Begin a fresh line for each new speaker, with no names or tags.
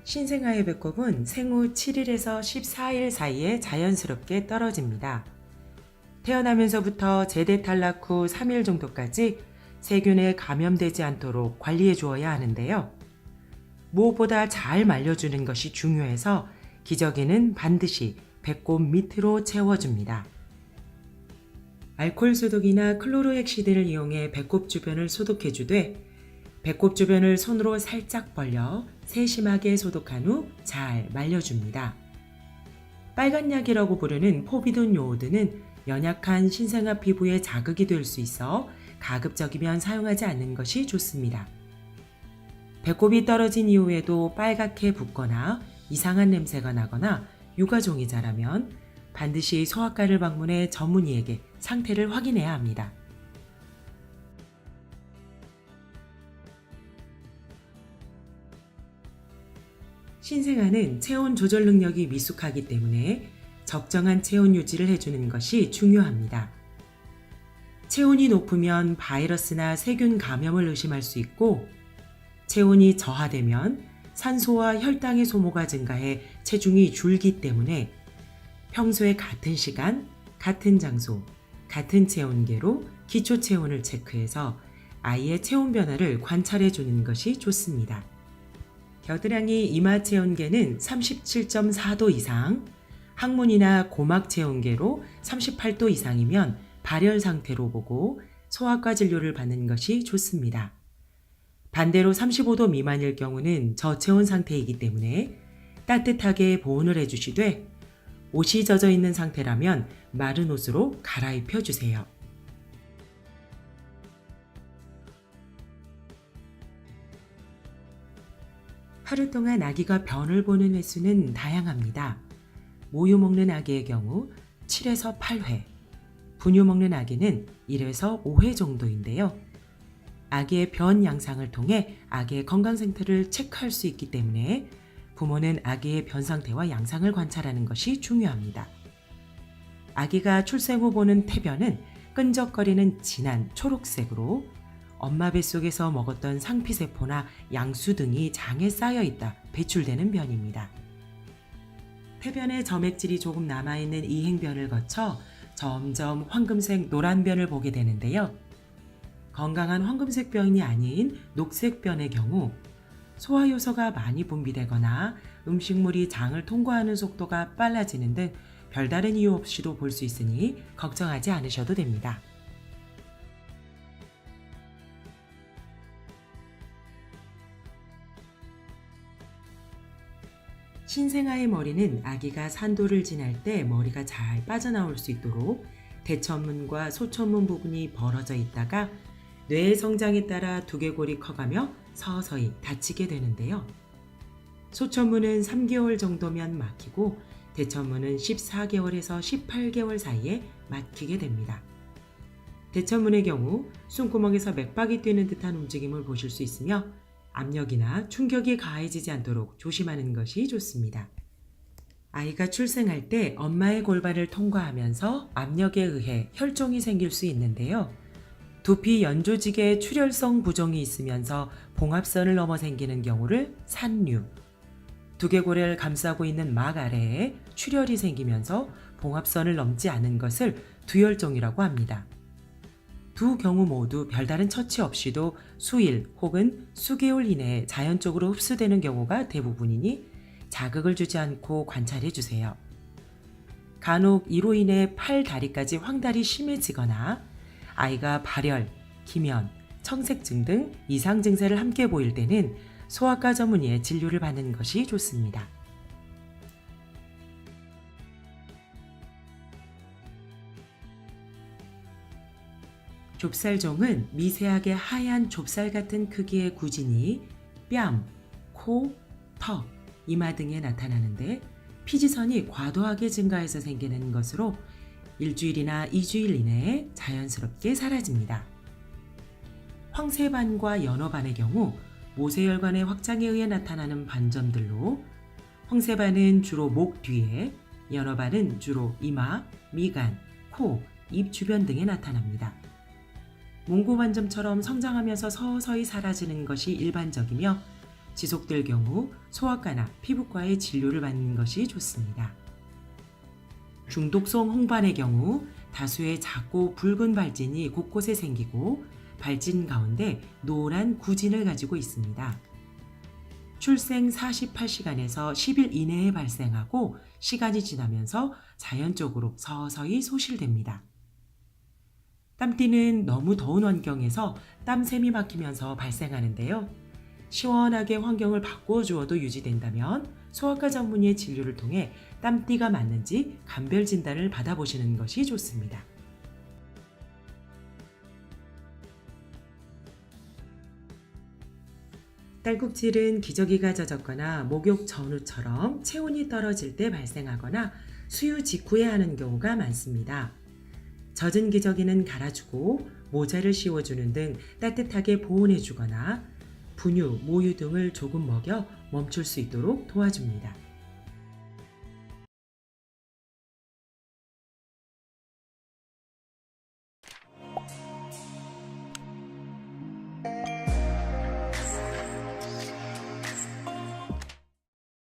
신생아의 배꼽은 생후 7일에서 14일 사이에 자연스럽게 떨어집니다. 태어나면서부터 제대 탈락 후 3일 정도까지 세균에 감염되지 않도록 관리해 주어야 하는데요. 무엇보다 잘 말려주는 것이 중요해서 기저귀는 반드시 배꼽 밑으로 채워줍니다. 알코올 소독이나 클로로헥시드를 이용해 배꼽 주변을 소독해 주되 배꼽 주변을 손으로 살짝 벌려 세심하게 소독한 후 잘 말려줍니다. 빨간 약이라고 부르는 포비돈 요오드는 연약한 신생아 피부에 자극이 될 수 있어 가급적이면 사용하지 않는 것이 좋습니다. 배꼽이 떨어진 이후에도 빨갛게 붓거나 이상한 냄새가 나거나 육아종이 자라면 반드시 소아과를 방문해 전문의에게 상태를 확인해야 합니다. 신생아는 체온 조절 능력이 미숙하기 때문에 적정한 체온 유지를 해주는 것이 중요합니다. 체온이 높으면 바이러스나 세균 감염을 의심할 수 있고, 체온이 저하되면 산소와 혈당의 소모가 증가해 체중이 줄기 때문에 평소에 같은 시간, 같은 장소, 같은 체온계로 기초 체온을 체크해서 아이의 체온 변화를 관찰해 주는 것이 좋습니다. 겨드랑이 이마 체온계는 37.4도 이상, 항문이나 고막 체온계로 38도 이상이면 발열 상태로 보고 소아과 진료를 받는 것이 좋습니다. 반대로 35도 미만일 경우는 저체온 상태이기 때문에 따뜻하게 보온을 해주시되 옷이 젖어 있는 상태라면 마른 옷으로 갈아입혀 주세요. 하루 동안 아기가 변을 보는 횟수는 다양합니다. 모유 먹는 아기의 경우 7에서 8회, 분유 먹는 아기는 1에서 5회 정도인데요. 아기의 변 양상을 통해 아기의 건강 상태를 체크할 수 있기 때문에 부모는 아기의 변 상태와 양상을 관찰하는 것이 중요합니다. 아기가 출생 후 보는 태변은 끈적거리는 진한 초록색으로 엄마 뱃속에서 먹었던 상피세포나 양수 등이 장에 쌓여 있다 배출되는 변입니다. 태변에 점액질이 조금 남아있는 이행변을 거쳐 점점 황금색 노란변을 보게 되는데요. 건강한 황금색 변이 아닌 녹색 변의 경우 소화효소가 많이 분비되거나 음식물이 장을 통과하는 속도가 빨라지는 등 별다른 이유 없이도 볼 수 있으니 걱정하지 않으셔도 됩니다. 신생아의 머리는 아기가 산도를 지날 때 머리가 잘 빠져나올 수 있도록 대천문과 소천문 부분이 벌어져 있다가 뇌의 성장에 따라 두개골이 커가며 서서히 닫히게 되는데요. 소천문은 3개월 정도면 막히고 대천문은 14개월에서 18개월 사이에 막히게 됩니다. 대천문의 경우 숨구멍에서 맥박이 뛰는 듯한 움직임을 보실 수 있으며 압력이나 충격이 가해지지 않도록 조심하는 것이 좋습니다. 아이가 출생할 때 엄마의 골반을 통과하면서 압력에 의해 혈종이 생길 수 있는데요. 두피 연조직에 출혈성 부종이 있으면서 봉합선을 넘어 생기는 경우를 산류, 두개골을 감싸고 있는 막 아래에 출혈이 생기면서 봉합선을 넘지 않은 것을 두혈종이라고 합니다. 두 경우 모두 별다른 처치 없이도 수일 혹은 수개월 이내에 자연적으로 흡수되는 경우가 대부분이니 자극을 주지 않고 관찰해 주세요. 간혹 이로 인해 팔, 다리까지 황달이 심해지거나 아이가 발열, 기면, 청색증 등 이상 증세를 함께 보일 때는 소아과 전문의의 진료를 받는 것이 좋습니다. 좁쌀종은 미세하게 하얀 좁쌀 같은 크기의 구진이 뺨, 코, 턱, 이마 등에 나타나는데 피지선이 과도하게 증가해서 생기는 것으로 일주일이나 2주일 이내에 자연스럽게 사라집니다. 황새반과 연어반의 경우 모세혈관의 확장에 의해 나타나는 반점들로 황새반은 주로 목 뒤에, 연어반은 주로 이마, 미간, 코, 입 주변 등에 나타납니다. 몽고반점처럼 성장하면서 서서히 사라지는 것이 일반적이며 지속될 경우 소아과나 피부과의 진료를 받는 것이 좋습니다. 중독성 홍반의 경우 다수의 작고 붉은 발진이 곳곳에 생기고 발진 가운데 노란 구진을 가지고 있습니다. 출생 48시간에서 10일 이내에 발생하고 시간이 지나면서 자연적으로 서서히 소실됩니다. 땀띠는 너무 더운 환경에서 땀샘이 막히면서 발생하는데요. 시원하게 환경을 바꾸어 주어도 유지된다면 소아과 전문의의 진료를 통해 땀띠가 맞는지 감별 진단을 받아보시는 것이 좋습니다. 딸꾹질은 기저귀가 젖었거나 목욕 전후처럼 체온이 떨어질 때 발생하거나 수유 직후에 하는 경우가 많습니다. 젖은 기저귀는 갈아주고 모자를 씌워주는 등 따뜻하게 보온해주거나 분유, 모유 등을 조금 먹여 멈출 수 있도록 도와줍니다.